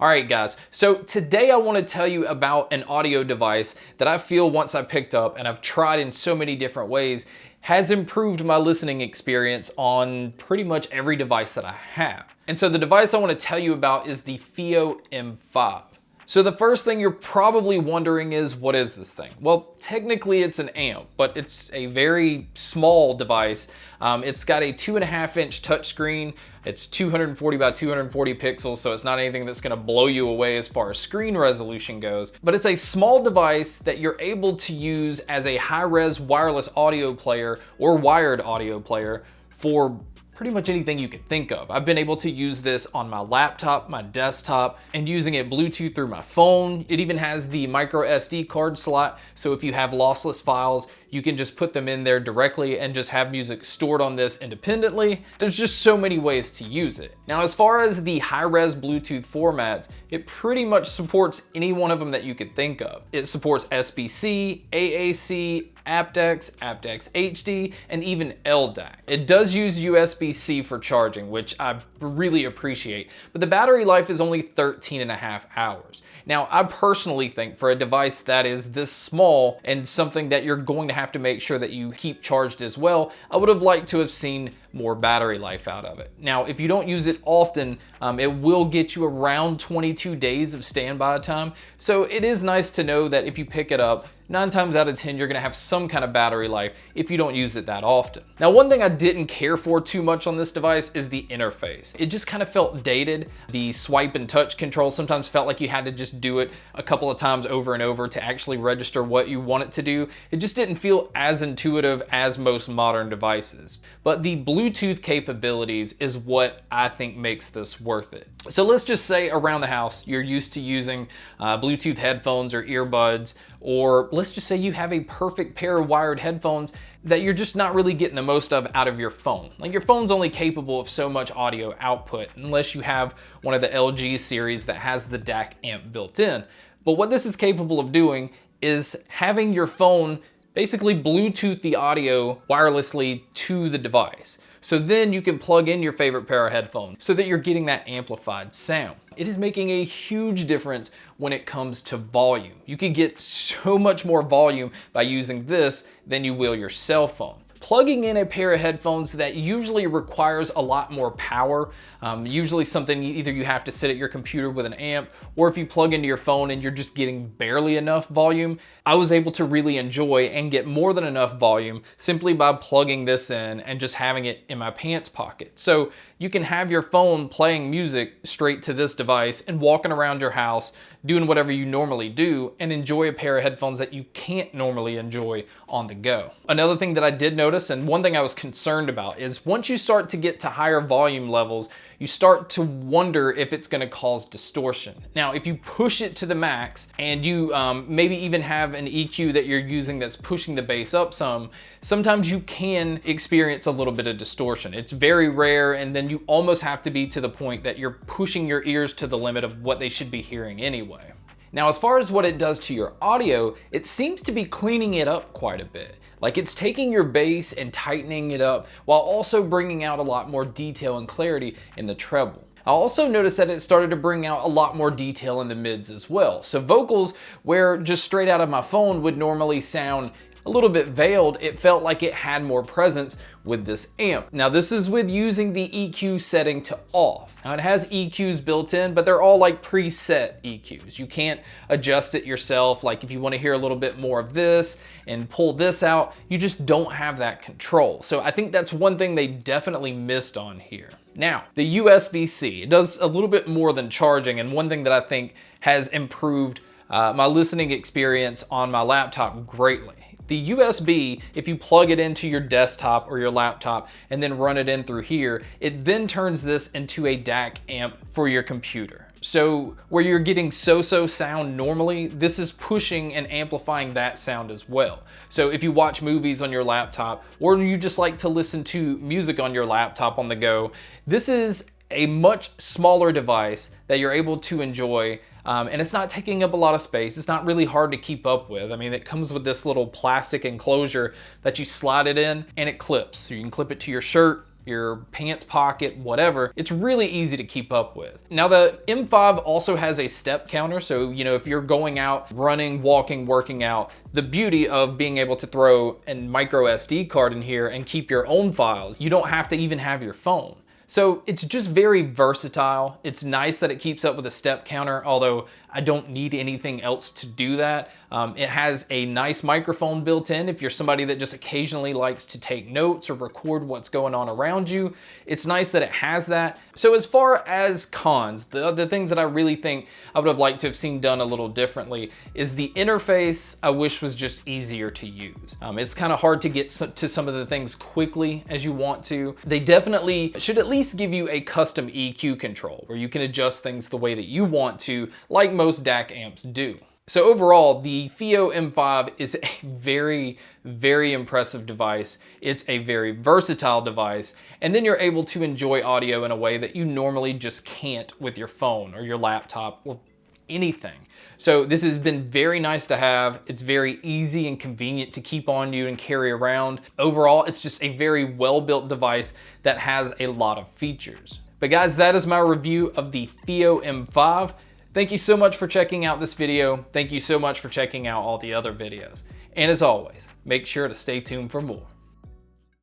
All right, guys, so today I want to tell you about an audio device that I feel once I picked up and I've tried in so many different ways has improved my listening experience on pretty much every device that I have. And so the device I want to tell you about is the Fiio M5. So the first thing you're probably wondering is, what is this thing? Well, technically it's an amp, but it's a very small device. It's got a 2.5-inch touchscreen. It's 240 by 240 pixels, so it's not anything that's gonna blow you away as far as screen resolution goes. But it's a small device that you're able to use as a high-res wireless audio player or wired audio player for pretty much anything you can think of. I've been able to use this on my laptop, my desktop, and using it Bluetooth through my phone. It even has the micro SD card slot, so if you have lossless files, you can just put them in there directly and just have music stored on this independently. There's just so many ways to use it. Now, as far as the high-res Bluetooth formats, it pretty much supports any one of them that you could think of. It supports SBC, AAC, aptX, aptX HD, and even LDAC. It does use USB-C for charging, which I really appreciate, but the battery life is only 13.5 hours. Now, I personally think for a device that is this small and something that you're going to have to make sure that you keep charged as well, I would have liked to have seen more battery life out of it. Now, if you don't use it often, it will get you around 22 days of standby time. So it is nice to know that if you pick it up, 9 times out of 10, you're gonna have some kind of battery life if you don't use it that often. Now, one thing I didn't care for too much on this device is the interface. It just kind of felt dated. The swipe and touch control sometimes felt like you had to just do it a couple of times over and over to actually register what you want it to do. It just didn't feel as intuitive as most modern devices. But the Bluetooth capabilities is what I think makes this worth it. So let's just say around the house, you're used to using Bluetooth headphones or earbuds, or let's just say you have a perfect pair of wired headphones that you're just not really getting the most of out of your phone. Like, your phone's only capable of so much audio output unless you have one of the LG series that has the DAC amp built in. But what this is capable of doing is having your phone basically Bluetooth the audio wirelessly to the device. So then you can plug in your favorite pair of headphones so that you're getting that amplified sound. It is making a huge difference when it comes to volume. You can get so much more volume by using this than you will your cell phone. Plugging in a pair of headphones that usually requires a lot more power, usually something either you have to sit at your computer with an amp, or if you plug into your phone and you're just getting barely enough volume, I was able to really enjoy and get more than enough volume simply by plugging this in and just having it in my pants pocket. So you can have your phone playing music straight to this device and walking around your house doing whatever you normally do and enjoy a pair of headphones that you can't normally enjoy on the go. Another thing that I did notice, and one thing I was concerned about, is once you start to get to higher volume levels, you start to wonder if it's gonna cause distortion. Now, if you push it to the max and you maybe even have an EQ that you're using that's pushing the bass up some, sometimes you can experience a little bit of distortion. It's very rare, and then you almost have to be to the point that you're pushing your ears to the limit of what they should be hearing anyway. Now, as far as what it does to your audio, it seems to be cleaning it up quite a bit. Like, it's taking your bass and tightening it up while also bringing out a lot more detail and clarity in the treble. I also noticed that it started to bring out a lot more detail in the mids as well. So vocals, where just straight out of my phone would normally sound a little bit veiled, it felt like it had more presence with this amp. Now, this is with using the EQ setting to off. Now, it has EQs built in, but they're all like preset EQs. You can't adjust it yourself. Like, if you want to hear a little bit more of this and pull this out, you just don't have that control. So I think that's one thing they definitely missed on here. Now, the USB-C, it does a little bit more than charging, and one thing that I think has improved my listening experience on my laptop greatly. The USB, if you plug it into your desktop or your laptop and then run it in through here, it then turns this into a DAC amp for your computer. So where you're getting so-so sound normally, this is pushing and amplifying that sound as well. So if you watch movies on your laptop, or you just like to listen to music on your laptop on the go, this is a much smaller device that you're able to enjoy, and it's not taking up a lot of space. It's not really hard to keep up with. I mean, it comes with this little plastic enclosure that you slide it in and it clips. So you can clip it to your shirt, your pants pocket, whatever. It's really easy to keep up with. Now the M5 also has a step counter, so if you're going out, running, walking, working out, the beauty of being able to throw a micro SD card in here and keep your own files, you don't have to even have your phone. So it's just very versatile. It's nice that it keeps up with a step counter, although I don't need anything else to do that. It has a nice microphone built in if you're somebody that just occasionally likes to take notes or record what's going on around you. It's nice that it has that. So as far as cons, the things that I really think I would have liked to have seen done a little differently is the interface I wish was just easier to use. It's kind of hard to get to some of the things quickly as you want to. They definitely should at least give you a custom EQ control where you can adjust things the way that you want to, like most DAC amps do. So overall, the Fiio M5 is a very, very impressive device. It's a very versatile device, and then you're able to enjoy audio in a way that you normally just can't with your phone or your laptop or anything. So this has been very nice to have. It's very easy and convenient to keep on you and carry around. Overall, it's just a very well-built device that has a lot of features. But guys, that is my review of the Fiio M5. Thank you so much for checking out this video. Thank you so much for checking out all the other videos. And as always, make sure to stay tuned for more.